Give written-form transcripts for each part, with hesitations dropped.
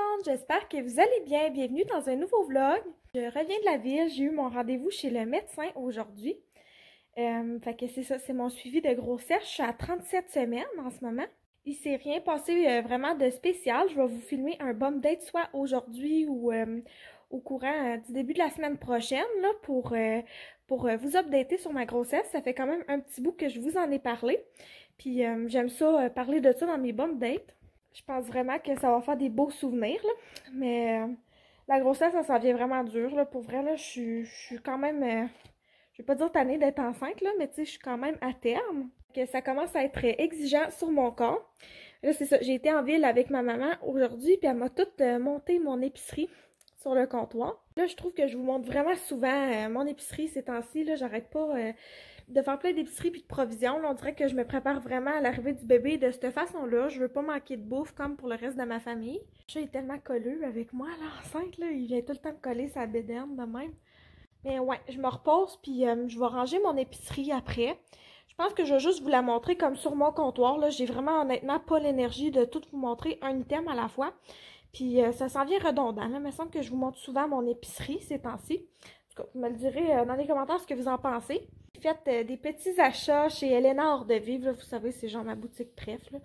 monde, j'espère que vous allez bien. Bienvenue dans un nouveau vlog. Je reviens de la ville, j'ai eu mon rendez-vous chez le médecin aujourd'hui. Fait que c'est ça, c'est mon suivi de grossesse. Je suis à 37 semaines en ce moment. Il s'est rien passé vraiment de spécial. Je vais vous filmer un bum date soit aujourd'hui ou au courant du début de la semaine prochaine là, pour vous updater sur ma grossesse. Ça fait quand même un petit bout que je vous en ai parlé. Puis j'aime ça, parler de ça dans mes bum dates. Je pense vraiment que ça va faire des beaux souvenirs, là. Mais la grossesse, ça vient vraiment dur, là. Pour vrai, là, je suis quand même... je vais pas dire tannée d'être enceinte, là, mais tu sais, je suis quand même à terme. Que ça commence à être exigeant sur mon corps. Là, c'est ça. J'ai été en ville avec ma maman aujourd'hui, puis elle m'a toute monté mon épicerie sur le comptoir. Là, je trouve que je vous montre vraiment souvent mon épicerie ces temps-ci, là. J'arrête pas... de faire plein d'épiceries puis de provisions. Là, on dirait que je me prépare vraiment à l'arrivée du bébé de cette façon-là. Je veux pas manquer de bouffe comme pour le reste de ma famille. Le chat est tellement colleux avec moi, là, enceinte, là. Il vient tout le temps me coller sa bédaine de même. Mais ouais, je me repose puis je vais ranger mon épicerie après. Je pense que je vais juste vous la montrer comme sur mon comptoir. Là, j'ai vraiment honnêtement pas l'énergie de tout vous montrer un item à la fois. Puis ça s'en vient redondant. Là, il me semble que je vous montre souvent mon épicerie ces temps-ci. En tout cas, vous me le direz dans les commentaires ce que vous en pensez. J'ai fait des petits achats chez Elena Hors de Vivre. Là, vous savez, c'est genre ma boutique préf. Là.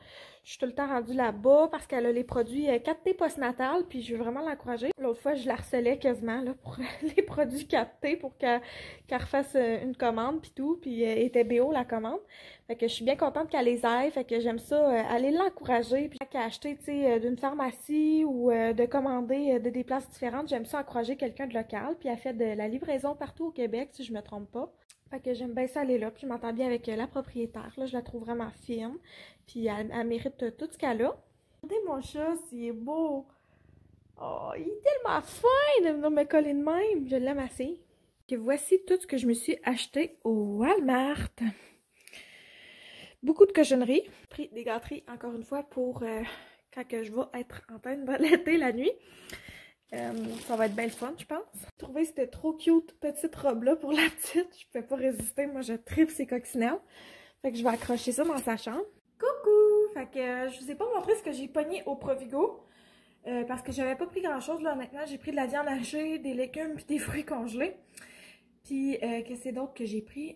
Je suis tout le temps rendue là-bas parce qu'elle a les produits 4T postnatal. Puis je veux vraiment l'encourager. L'autre fois, je la harcelais quasiment là, pour les produits 4T pour qu'elle refasse une commande. Puis tout. Puis était BO la commande. Fait que je suis bien contente qu'elle les aille. Fait que j'aime ça aller l'encourager. Puis qu'à acheter tu sais, d'une pharmacie ou de commander de des places différentes. J'aime ça encourager quelqu'un de local. Puis elle fait de la livraison partout au Québec, si je me trompe pas. Fait que j'aime bien ça aller là, puis je m'entends bien avec la propriétaire, là, je la trouve vraiment fine, puis elle mérite tout ce qu'elle a. Regardez mon chat, il est beau! Oh, il est tellement fin de venir me coller de même, je l'aime assez. Et voici tout ce que je me suis acheté au Walmart. Beaucoup de cochonneries, pris des gâteries encore une fois pour quand que je vais être en train de l'été la nuit. Ça va être bien le fun, je pense. J'ai trouvé que c'était trop cute, petite robe-là pour la petite. Je pouvais pas résister. Moi, je tripe ces coccinelles. Fait que je vais accrocher ça dans sa chambre. Coucou! Fait que je vous ai pas montré ce que j'ai pogné au Provigo. Parce que j'avais pas pris grand-chose, là, honnêtement. J'ai pris de la viande hachée, des légumes puis des fruits congelés. Puis, qu'est-ce que c'est d'autre que j'ai pris?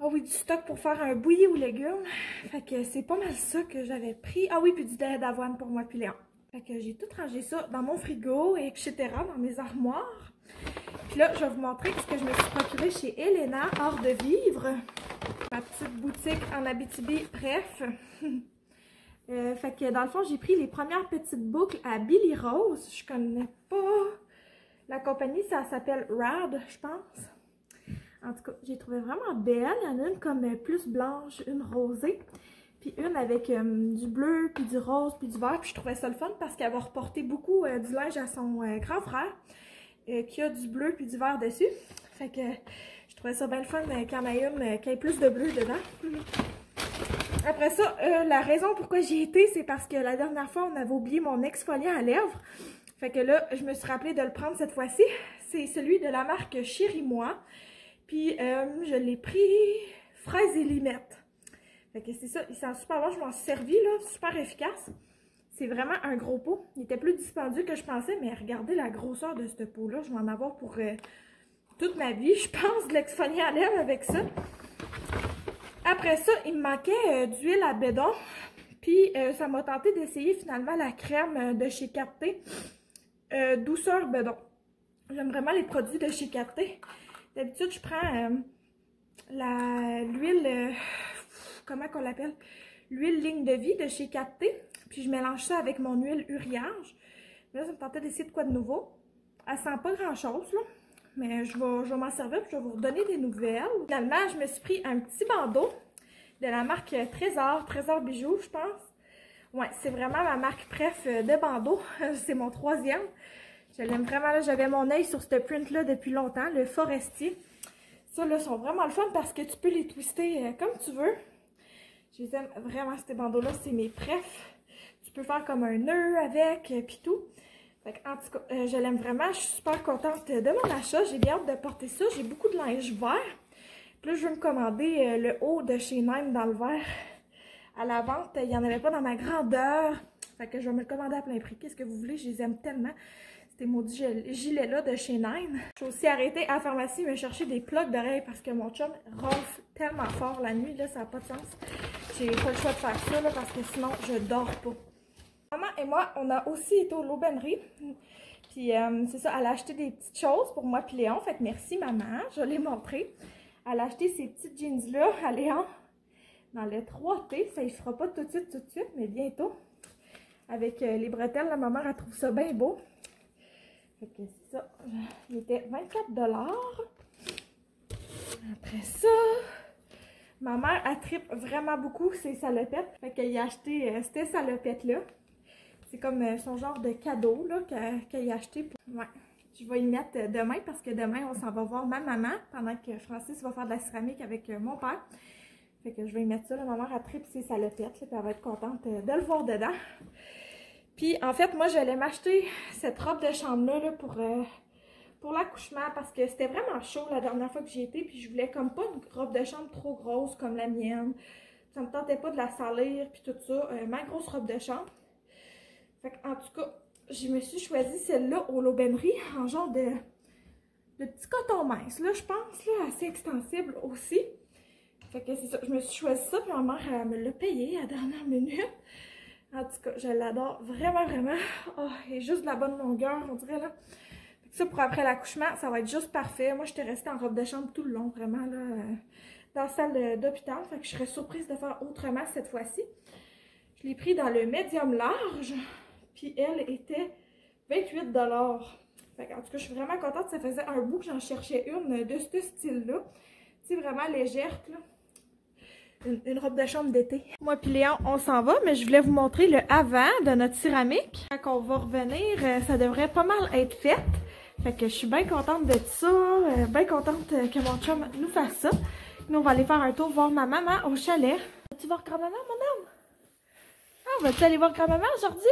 Ah oui, du stock pour faire un bouilli aux légumes. Fait que c'est pas mal ça que j'avais pris. Ah oui, puis du lait d'avoine pour moi puis Léon. Fait que j'ai tout rangé ça dans mon frigo, etc., dans mes armoires. Puis là, je vais vous montrer ce que je me suis procuré chez Elena Hors de Vivre. Ma petite boutique en Abitibi, bref. Fait que dans le fond, j'ai pris les premières petites boucles à Billy Rose. Je connais pas la compagnie, ça s'appelle Rad, je pense. En tout cas, j'ai trouvé vraiment belle. Il y en a une comme plus blanche, une rosée. Puis une avec du bleu, puis du rose, puis du vert. Puis je trouvais ça le fun parce qu'elle va reporter beaucoup du linge à son grand frère. Qui a du bleu puis du vert dessus. Fait que je trouvais ça bien le fun qu'il y en ait une qui ait plus de bleu dedans. Après ça, la raison pourquoi j'y étais, c'est parce que la dernière fois, on avait oublié mon exfoliant à lèvres. Fait que là, je me suis rappelé de le prendre cette fois-ci. C'est celui de la marque Chéri Moi. Puis je l'ai pris fraise et limette. Fait que c'est ça, il sent super bon, je m'en suis servi là, super efficace. C'est vraiment un gros pot. Il était plus dispendieux que je pensais, mais regardez la grosseur de ce pot-là. Je vais en avoir pour toute ma vie, je pense, de l'exfoliant à lèvres avec ça. Après ça, il me manquait d'huile à bédon. Puis ça m'a tenté d'essayer finalement la crème de chez 4T. Douceur bédon. J'aime vraiment les produits de chez 4T. D'habitude, je prends l'huile... comment qu'on l'appelle? L'huile ligne de vie de chez 4T. Puis je mélange ça avec mon huile uriage. Là, ça me tentait d'essayer de quoi de nouveau. Elle sent pas grand-chose, là. Mais je vais m'en servir puis je vais vous redonner des nouvelles. Finalement, je me suis pris un petit bandeau de la marque Trésor Bijoux, je pense. Ouais, c'est vraiment ma marque préf de bandeau. C'est mon 3e. Je l'aime vraiment, là. J'avais mon œil sur ce print-là depuis longtemps, le Forestier. Ça, là, sont vraiment le fun parce que tu peux les twister comme tu veux. Je les aime vraiment, ces bandeaux-là. C'est mes préfs. Tu peux faire comme un nœud avec, puis tout. Fait en tout cas, je l'aime vraiment. Je suis super contente de mon achat. J'ai bien hâte de porter ça. J'ai beaucoup de linge vert. Puis là, je veux me commander le haut de chez Nime dans le vert. À la vente, il n'y en avait pas dans ma grandeur. Fait que je vais me le commander à plein prix. Qu'est-ce que vous voulez? Je les aime tellement. Ces maudits gilets-là de chez Nine. Je suis aussi arrêtée à la pharmacie me chercher des plugs d'oreilles parce que mon chum ronfle tellement fort la nuit, là, ça n'a pas de sens. J'ai pas le choix de faire ça, là, parce que sinon, je dors pas. Maman et moi, on a aussi été au l'aubainerie. Puis, c'est ça, elle a acheté des petites choses pour moi et Léon. Fait que merci, maman. Je l'ai montré. Elle a acheté ces petites jeans-là à Léon dans le 3T. Ça ne fera pas tout de suite, mais bientôt. Avec les bretelles, la maman, elle trouve ça bien beau. Fait que c'est ça. Il était 24 $. Après ça, ma mère, elle tripe vraiment beaucoup ses salopettes. Fait qu'elle a acheté ces salopettes-là. C'est comme son genre de cadeau là qu'elle a acheté. Ouais. Je vais y mettre demain parce que demain, on s'en va voir ma maman pendant que Francis va faire de la céramique avec mon père. Fait que je vais y mettre ça. Là. Ma mère, elle tripe ses salopettes. Là, puis elle va être contente de le voir dedans. Puis, en fait, moi, j'allais m'acheter cette robe de chambre-là là, pour l'accouchement parce que c'était vraiment chaud la dernière fois que j'y étais. Puis, je voulais comme pas une robe de chambre trop grosse comme la mienne. Ça me tentait pas de la salir, puis tout ça. Ma grosse robe de chambre. Fait en tout cas, je me suis choisi celle-là au l'aubainerie en genre de petit coton mince. Là, je pense, là, assez extensible aussi. Fait que c'est ça. Je me suis choisi ça, puis ma mère, elle me l'a payé à la dernière minute. En tout cas, je l'adore vraiment, vraiment. Oh, elle est juste de la bonne longueur, on dirait, là. Fait que ça, pour après l'accouchement, ça va être juste parfait. Moi, j'étais restée en robe de chambre tout le long, vraiment, là, dans la salle d'hôpital. Fait que je serais surprise de faire autrement cette fois-ci. Je l'ai pris dans le médium large, puis elle était 28 $. Fait que, en tout cas, je suis vraiment contente. Ça faisait un bout que j'en cherchais une de ce style-là. Tu sais, vraiment légère, là. Une robe de chambre d'été. Moi puis Léon, on s'en va, mais je voulais vous montrer le avant de notre céramique. Quand on va revenir, ça devrait pas mal être fait. Fait que je suis bien contente de ça, bien contente que mon chum nous fasse ça. Nous, on va aller faire un tour voir ma maman au chalet. Vas-tu voir grand-maman, mon homme? Ah, vas-tu aller voir grand-maman aujourd'hui?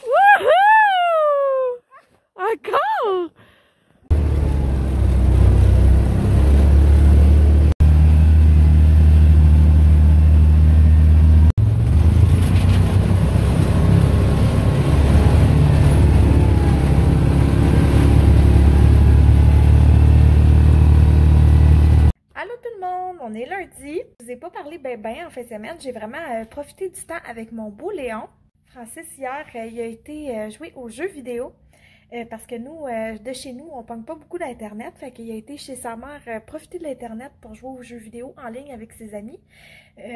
Wouhou! Encore! On est lundi. Je vous ai pas parlé ben en fin de semaine. J'ai vraiment profité du temps avec mon beau Léon. Francis, hier, il a été jouer aux jeux vidéo. Parce que nous, de chez nous, on ne pogne pas beaucoup d'Internet. Fait qu'il a été chez sa mère profiter de l'Internet pour jouer aux jeux vidéo en ligne avec ses amis.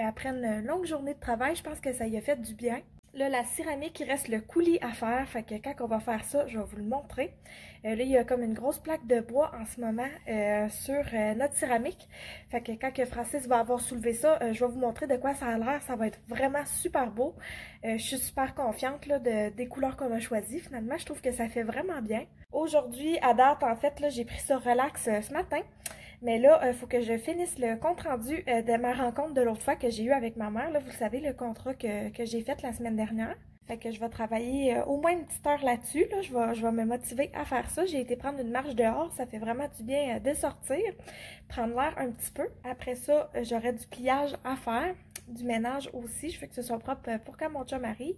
Après une longue journée de travail, je pense que ça y a fait du bien. Là, la céramique, il reste le coulis à faire. Fait que quand on va faire ça, je vais vous le montrer. Là, il y a comme une grosse plaque de bois en ce moment sur notre céramique. Fait que quand que Francis va avoir soulevé ça, je vais vous montrer de quoi ça a l'air. Ça va être vraiment super beau. Je suis super confiante là, des couleurs qu'on a choisies. Finalement, je trouve que ça fait vraiment bien. Aujourd'hui, à date, en fait, là, j'ai pris ça relax ce matin. Mais là, il faut que je finisse le compte-rendu de ma rencontre de l'autre fois que j'ai eu avec ma mère. Là, vous savez, le contrat que j'ai fait la semaine dernière. Fait que je vais travailler au moins une petite heure là-dessus. Là. Je vais me motiver à faire ça. J'ai été prendre une marche dehors. Ça fait vraiment du bien de sortir, prendre l'air un petit peu. Après ça, j'aurai du pliage à faire, du ménage aussi. Je veux que ce soit propre pour quand mon chum arrive.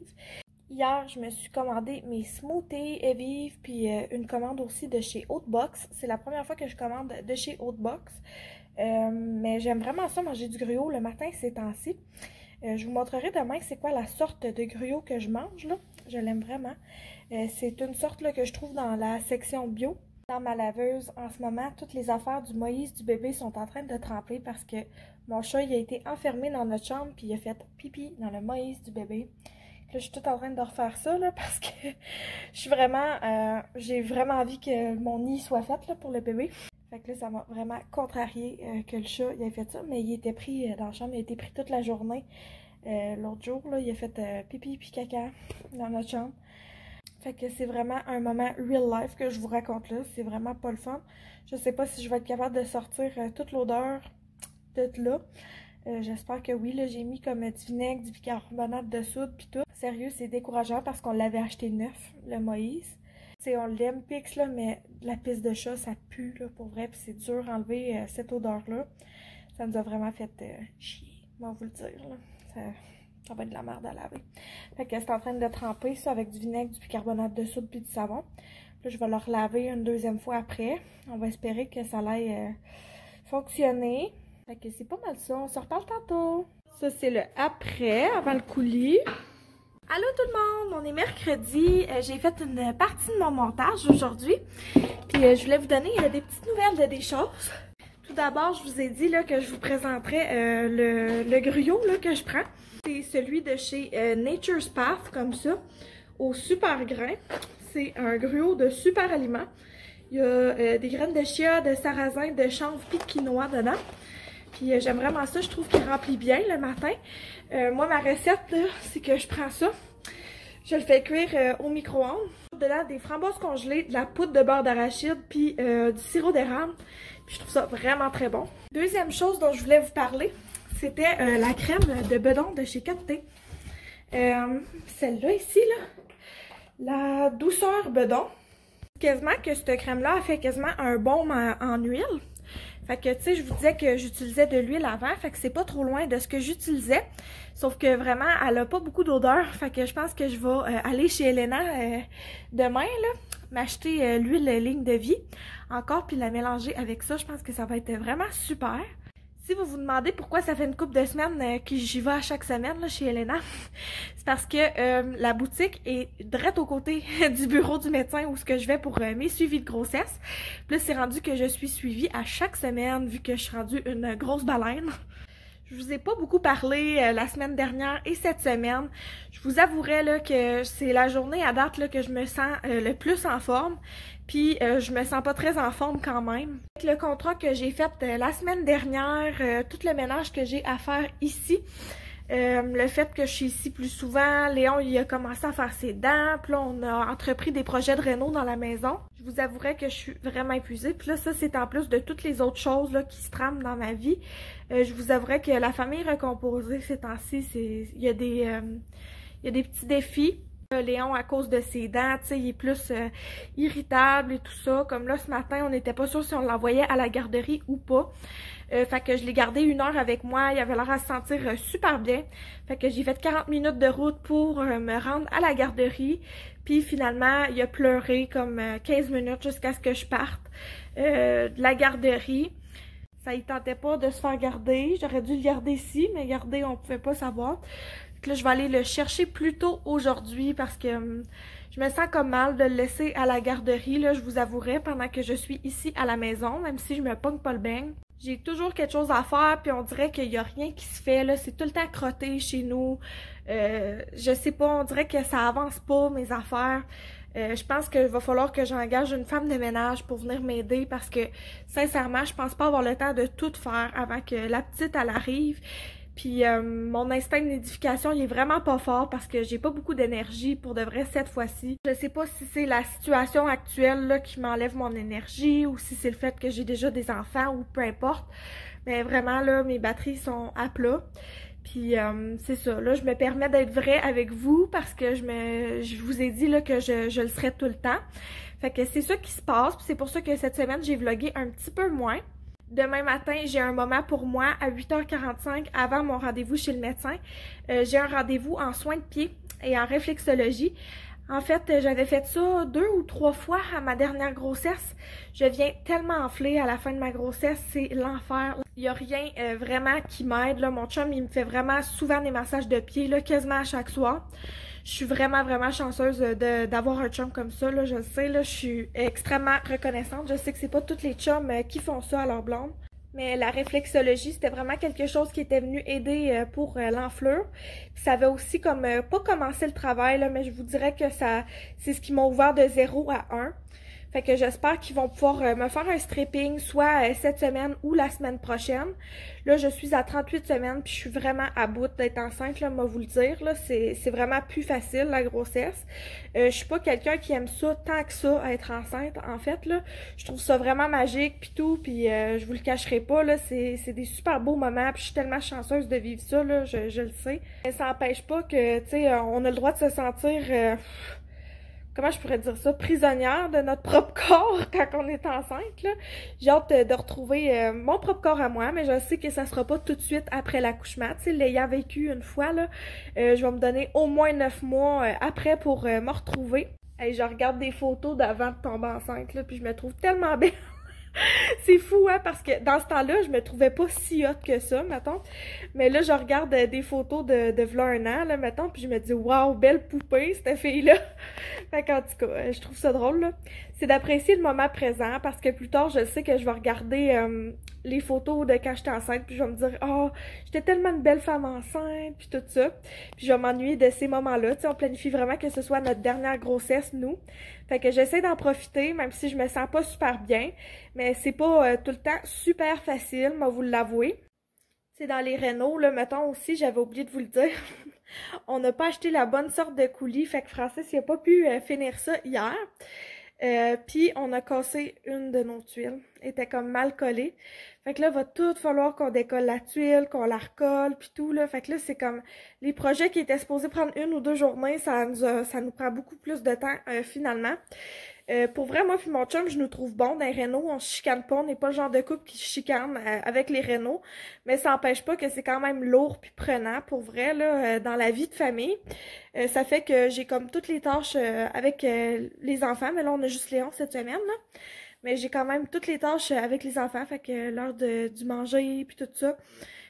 Hier, je me suis commandé mes smoothies Evive, puis une commande aussi de chez Outbox. C'est la première fois que je commande de chez Outbox. Mais j'aime vraiment ça, manger du gruau le matin ces temps-ci. Je vous montrerai demain c'est quoi la sorte de gruau que je mange, là. Je l'aime vraiment. C'est une sorte là, que je trouve dans la section bio. Dans ma laveuse, en ce moment, toutes les affaires du Moïse du bébé sont en train de tremper parce que mon chat il a été enfermé dans notre chambre puis il a fait pipi dans le Moïse du bébé. Là, je suis toute en train de refaire ça là, parce que je suis vraiment, j'ai vraiment envie que mon nid soit fait là, pour le bébé. Fait que là, ça m'a vraiment contrarié que le chat il ait fait ça, mais il était pris dans la chambre, il a été pris toute la journée. L'autre jour, là, il a fait pipi puis caca dans notre chambre. Fait que c'est vraiment un moment real life que je vous raconte là, c'est vraiment pas le fun. Je sais pas si je vais être capable de sortir toute l'odeur de là. J'espère que oui, là j'ai mis comme du vinaigre, du bicarbonate de soude puis tout. Sérieux, c'est décourageant parce qu'on l'avait acheté neuf, le Moïse. T'sais, on l'aime Pix là, mais la pisse de chat, ça pue là pour vrai, puis c'est dur d'enlever cette odeur-là. Ça nous a vraiment fait chier, on va vous le dire, là. Ça va être de la merde à laver. Fait que c'est en train de tremper ça avec du vinaigre, du bicarbonate de soude puis du savon. Là, je vais le relaver une deuxième fois après. On va espérer que ça aille fonctionner. Fait que c'est pas mal ça. On se reparle tantôt. Ça, c'est le après, avant le coulis. Allô tout le monde! On est mercredi. J'ai fait une partie de mon montage aujourd'hui. Puis je voulais vous donner des petites nouvelles de des choses. Tout d'abord, je vous ai dit là, que je vous présenterais le gruau là, que je prends. C'est celui de chez Nature's Path, comme ça, au super grain. C'est un gruau de super aliments. Il y a des graines de chia, de sarrasin, de chanvre et de quinoa dedans. Puis j'aime vraiment ça, je trouve qu'il remplit bien le matin. Moi, ma recette, c'est que je prends ça. Je le fais cuire au micro-ondes. Dedans, des framboises congelées, de la poudre de beurre d'arachide, puis du sirop d'érable. Puis je trouve ça vraiment très bon. Deuxième chose dont je voulais vous parler, c'était la crème de bedon de chez 4T. Celle-là ici, là, la douceur bedon. Quasiment que cette crème-là a fait quasiment un baume en huile. Fait que, tu sais, je vous disais que j'utilisais de l'huile avant, fait que c'est pas trop loin de ce que j'utilisais. Sauf que vraiment, elle a pas beaucoup d'odeur, fait que je pense que je vais aller chez Elena demain, là, m'acheter l'huile ligne de vie encore, puis la mélanger avec ça. Je pense que ça va être vraiment super. Si vous vous demandez pourquoi ça fait une couple de semaines que j'y vais à chaque semaine là, chez Elena, c'est parce que la boutique est direct aux côtés du bureau du médecin où ce que je vais pour mes suivis de grossesse. Puis là, c'est rendu que je suis suivie à chaque semaine vu que je suis rendue une grosse baleine. Je vous ai pas beaucoup parlé la semaine dernière et cette semaine. Je vous avouerai là, que c'est la journée à date là, que je me sens le plus en forme. Puis je me sens pas très en forme quand même. Avec le contrat que j'ai fait la semaine dernière, tout le ménage que j'ai à faire ici, le fait que je suis ici plus souvent, Léon il a commencé à faire ses dents, puis là on a entrepris des projets de réno dans la maison. Je vous avouerai que je suis vraiment épuisée, puis là ça c'est en plus de toutes les autres choses là, qui se trament dans ma vie. Je vous avouerai que la famille recomposée ces temps-ci, il y a des petits défis. Léon, à cause de ses dents, tu sais, il est plus irritable et tout ça. Comme là, ce matin, on n'était pas sûr si on l'envoyait à la garderie ou pas. Fait que je l'ai gardé 1 heure avec moi. Il avait l'air à se sentir super bien. Fait que j'ai fait 40 minutes de route pour me rendre à la garderie. Puis finalement, il a pleuré comme 15 minutes jusqu'à ce que je parte de la garderie. Ça y tentait pas de se faire garder. J'aurais dû le garder ici, mais garder, on pouvait pas savoir. Là, je vais aller le chercher plus tôt aujourd'hui parce que je me sens comme mal de le laisser à la garderie, là, je vous avouerai, pendant que je suis ici à la maison, même si je me pogne pas le beigne. J'ai toujours quelque chose à faire, puis on dirait qu'il y a rien qui se fait, là, c'est tout le temps crotté chez nous. Je sais pas, on dirait que ça avance pas, mes affaires. Je pense qu'il va falloir que j'engage une femme de ménage pour venir m'aider parce que, sincèrement, je pense pas avoir le temps de tout faire avant que la petite, elle arrive. Puis mon instinct de nidification, il est vraiment pas fort parce que j'ai pas beaucoup d'énergie pour de vrai cette fois-ci. Je sais pas si c'est la situation actuelle là, qui m'enlève mon énergie ou si c'est le fait que j'ai déjà des enfants ou peu importe. Mais vraiment là, mes batteries sont à plat. Puis c'est ça, là je me permets d'être vraie avec vous parce que je vous ai dit là, que je le serais tout le temps. Fait que c'est ça qui se passe, puis c'est pour ça que cette semaine j'ai vlogué un petit peu moins. Demain matin, j'ai un moment pour moi à 8h45 avant mon rendez-vous chez le médecin. J'ai un rendez-vous en soins de pied et en réflexologie. En fait, j'avais fait ça 2 ou 3 fois à ma dernière grossesse. Je viens tellement enflée à la fin de ma grossesse, c'est l'enfer. Il n'y a rien vraiment qui m'aide. Mon chum, il me fait vraiment souvent des massages de pied, là, quasiment à chaque soir. Je suis vraiment, vraiment chanceuse d'avoir un chum comme ça, là, je le sais, là, je suis extrêmement reconnaissante. Je sais que c'est pas tous les chums qui font ça à leur blonde. Mais la réflexologie, c'était vraiment quelque chose qui était venu aider pour l'enflure. Ça avait aussi comme pas commencé le travail, là, mais je vous dirais que c'est ce qui m'a ouvert de 0 à 1. Fait que j'espère qu'ils vont pouvoir me faire un stripping, soit cette semaine ou la semaine prochaine. Là, je suis à 38 semaines, puis je suis vraiment à bout d'être enceinte, là, moi vous le dire. Là, c'est vraiment plus facile, la grossesse. Je suis pas quelqu'un qui aime ça tant que ça, être enceinte, en fait. Là. Je trouve ça vraiment magique, puis tout, puis je vous le cacherai pas, là, c'est des super beaux moments, puis je suis tellement chanceuse de vivre ça, là, je le sais. Mais ça n'empêche pas que, tu sais, on a le droit de se sentir... comment je pourrais dire ça, prisonnière de notre propre corps quand on est enceinte, là. J'ai hâte de retrouver mon propre corps à moi, mais je sais que ça sera pas tout de suite après l'accouchement. Tu sais, l'ayant vécu une fois, là, je vais me donner au moins 9 mois après pour me retrouver. Et je regarde des photos d'avant de tomber enceinte, là, puis je me trouve tellement belle. C'est fou, hein, parce que dans ce temps-là, je me trouvais pas si hot que ça, mettons. Mais là, je regarde des photos de v'là un an, là, mettons, puis je me dis, waouh, belle poupée, cette fille-là. Fait qu'en tout cas, je trouve ça drôle, là. C'est d'apprécier le moment présent, parce que plus tard, je sais que je vais regarder les photos de quand j'étais enceinte, puis je vais me dire, oh, j'étais tellement une belle femme enceinte, puis tout ça. Puis je vais m'ennuyer de ces moments-là. Tu sais, on planifie vraiment que ce soit notre dernière grossesse, nous. Fait que j'essaie d'en profiter, même si je me sens pas super bien. Mais c'est pas tout le temps super facile, moi vous l'avouer. C'est dans les rénaux, là, mettons aussi, j'avais oublié de vous le dire. On n'a pas acheté la bonne sorte de coulis, fait que Francis, il a pas pu finir ça hier. Puis on a cassé une de nos tuiles. Elle était comme mal collée. Fait que là, va tout falloir qu'on décolle la tuile, qu'on la recolle, puis tout, là. Fait que là, c'est comme les projets qui étaient supposés prendre 1 ou 2 journées, ça nous prend beaucoup plus de temps, finalement. Pour vrai, moi puis mon chum, je nous trouve bon dans les rénaux, on se chicane pas, on n'est pas le genre de couple qui se chicane avec les rénaux, mais ça n'empêche pas que c'est quand même lourd puis prenant, pour vrai, là, dans la vie de famille. Ça fait que j'ai comme toutes les tâches avec les enfants, mais là, on a juste Léon cette semaine, là. Mais j'ai quand même toutes les tâches avec les enfants, fait que l'heure du manger puis tout ça,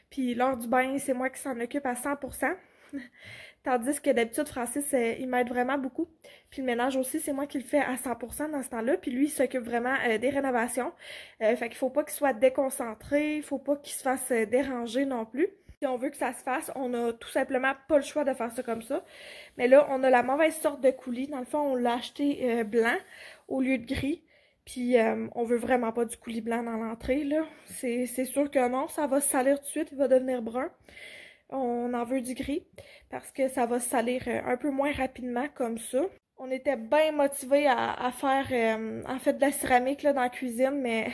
puis l'heure du bain, c'est moi qui s'en occupe à 100%. Tandis que d'habitude, Francis, il m'aide vraiment beaucoup. Puis le ménage aussi, c'est moi qui le fais à 100% dans ce temps-là. Puis lui, il s'occupe vraiment des rénovations. Fait qu'il faut pas qu'il soit déconcentré, il faut pas qu'il se fasse déranger non plus. Si on veut que ça se fasse, on a tout simplement pas le choix de faire ça comme ça. Mais là, on a la mauvaise sorte de coulis. Dans le fond, on l'a acheté blanc au lieu de gris. Puis on veut vraiment pas du coulis blanc dans l'entrée, là. C'est sûr que non, ça va se salir tout de suite, il va devenir brun. On en veut du gris parce que ça va se salir un peu moins rapidement comme ça. On était bien motivés à faire en fait de la céramique là, dans la cuisine, mais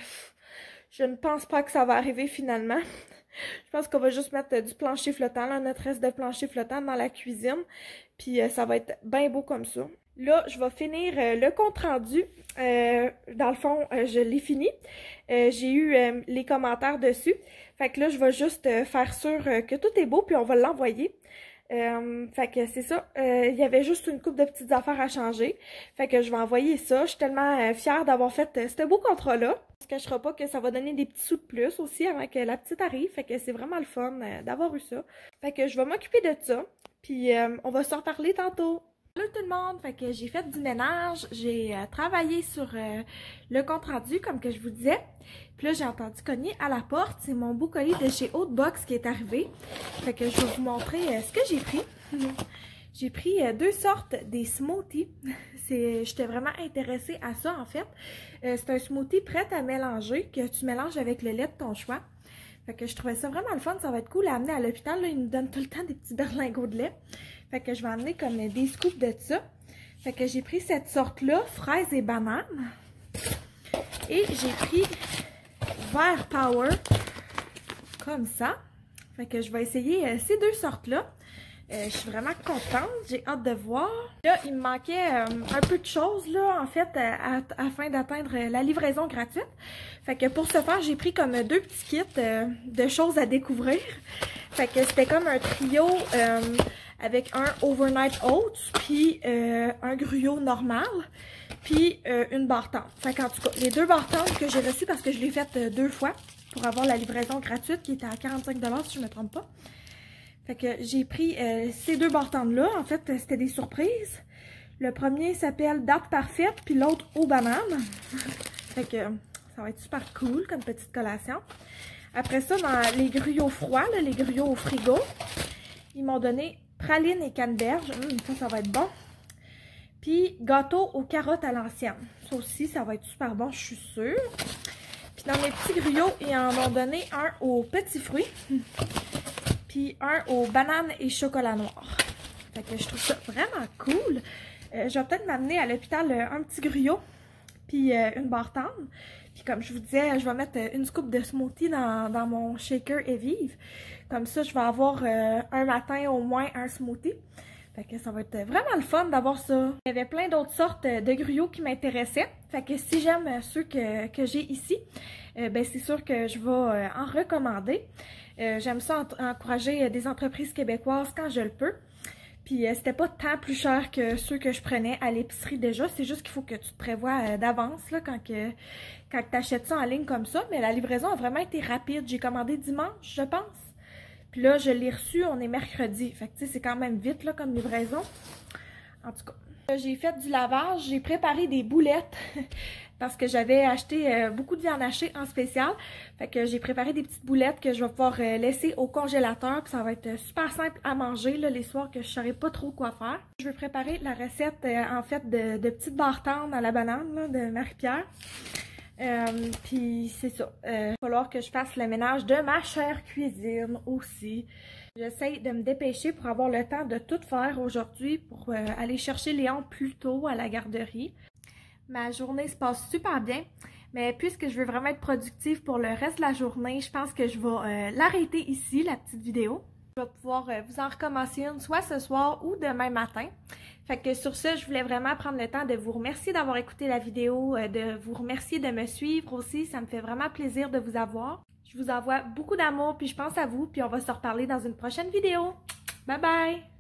je ne pense pas que ça va arriver finalement. Je pense qu'on va juste mettre du plancher flottant, là, notre reste de plancher flottant dans la cuisine. Puis ça va être bien beau comme ça. Là, je vais finir le compte rendu. Dans le fond, je l'ai fini. J'ai eu les commentaires dessus. Fait que là, je vais juste faire sûr que tout est beau, puis on va l'envoyer. Fait que c'est ça. Il y avait juste une couple de petites affaires à changer. Fait que je vais envoyer ça. Je suis tellement fière d'avoir fait ce beau contrat-là. Je ne cacherai pas que ça va donner des petits sous de plus aussi avant que la petite arrive. Fait que c'est vraiment le fun d'avoir eu ça. Fait que je vais m'occuper de ça. Puis on va se reparler tantôt. Salut tout le monde! Fait que j'ai fait du ménage, j'ai travaillé sur le compte rendu comme que je vous disais. Puis là j'ai entendu cogner à la porte, c'est mon beau colis de chez Hautebox qui est arrivé. Fait que je vais vous montrer ce que j'ai pris. J'ai pris 2 sortes des smoothies. J'étais vraiment intéressée à ça en fait. C'est un smoothie prêt à mélanger, que tu mélanges avec le lait de ton choix. Fait que je trouvais ça vraiment le fun, ça va être cool à amener à l'hôpital. Ils nous donnent tout le temps des petits berlingots de lait. Fait que je vais amener comme des scoops de ça. Fait que j'ai pris cette sorte-là, fraise et banane. Et j'ai pris vert power, comme ça. Fait que je vais essayer ces 2 sortes-là. Je suis vraiment contente, j'ai hâte de voir. Là, il me manquait un peu de choses, là, en fait, afin d'atteindre la livraison gratuite. Fait que pour ce faire, j'ai pris comme 2 petits kits de choses à découvrir. Fait que c'était comme un trio avec un overnight oats, puis un gruyot normal, puis une barre tendre. Fait qu'en tout cas, les 2 barres tendres que j'ai reçues parce que je l'ai faites 2 fois pour avoir la livraison gratuite qui était à 45 $ si je ne me trompe pas. Fait que j'ai pris ces 2 barres tendres-là. En fait, c'était des surprises. Le premier s'appelle Date Parfaite, puis l'autre aux bananes. Fait que ça va être super cool comme petite collation. Après ça, dans les gruyos froids, là, les gruyos au frigo, ils m'ont donné praline et canneberge. Ça va être bon. Puis gâteau aux carottes à l'ancienne. Ça aussi, ça va être super bon, je suis sûre. Puis dans mes petits gruyos, ils en ont donné un aux petits fruits. Puis un aux bananes et chocolat noir. Fait que je trouve ça vraiment cool. Je vais peut-être m'amener à l'hôpital un petit gruyot, puis une barre tendre. Puis comme je vous disais, je vais mettre une scoop de smoothie dans mon shaker et vive. Comme ça, je vais avoir un matin au moins un smoothie. Fait que ça va être vraiment le fun d'avoir ça. Il y avait plein d'autres sortes de gruyos qui m'intéressaient. Fait que si j'aime ceux que j'ai ici, ben c'est sûr que je vais en recommander. J'aime ça encourager des entreprises québécoises quand je le peux. Puis c'était pas tant plus cher que ceux que je prenais à l'épicerie déjà. C'est juste qu'il faut que tu te prévois d'avance là, quand tu achètes ça en ligne comme ça. Mais la livraison a vraiment été rapide. J'ai commandé dimanche, je pense. Puis là, je l'ai reçu, on est mercredi. Fait que tu sais, c'est quand même vite là, comme livraison. En tout cas, j'ai fait du lavage. J'ai préparé des boulettes. Parce que j'avais acheté beaucoup de viande hachée en spécial. Fait que j'ai préparé des petites boulettes que je vais pouvoir laisser au congélateur. Puis ça va être super simple à manger là, les soirs que je ne saurais pas trop quoi faire. Je vais préparer la recette en fait de petites barres tendres à la banane là, de Marie-Pierre. Puis c'est ça. Il va falloir que je fasse le ménage de ma chère cuisine aussi. J'essaie de me dépêcher pour avoir le temps de tout faire aujourd'hui pour aller chercher Léon plus tôt à la garderie. Ma journée se passe super bien, mais puisque je veux vraiment être productive pour le reste de la journée, je pense que je vais l'arrêter ici, la petite vidéo. Je vais pouvoir vous en recommencer une soit ce soir ou demain matin. Fait que sur ce, je voulais vraiment prendre le temps de vous remercier d'avoir écouté la vidéo, de vous remercier de me suivre aussi. Ça me fait vraiment plaisir de vous avoir. Je vous envoie beaucoup d'amour, puis je pense à vous, puis on va se reparler dans une prochaine vidéo. Bye bye!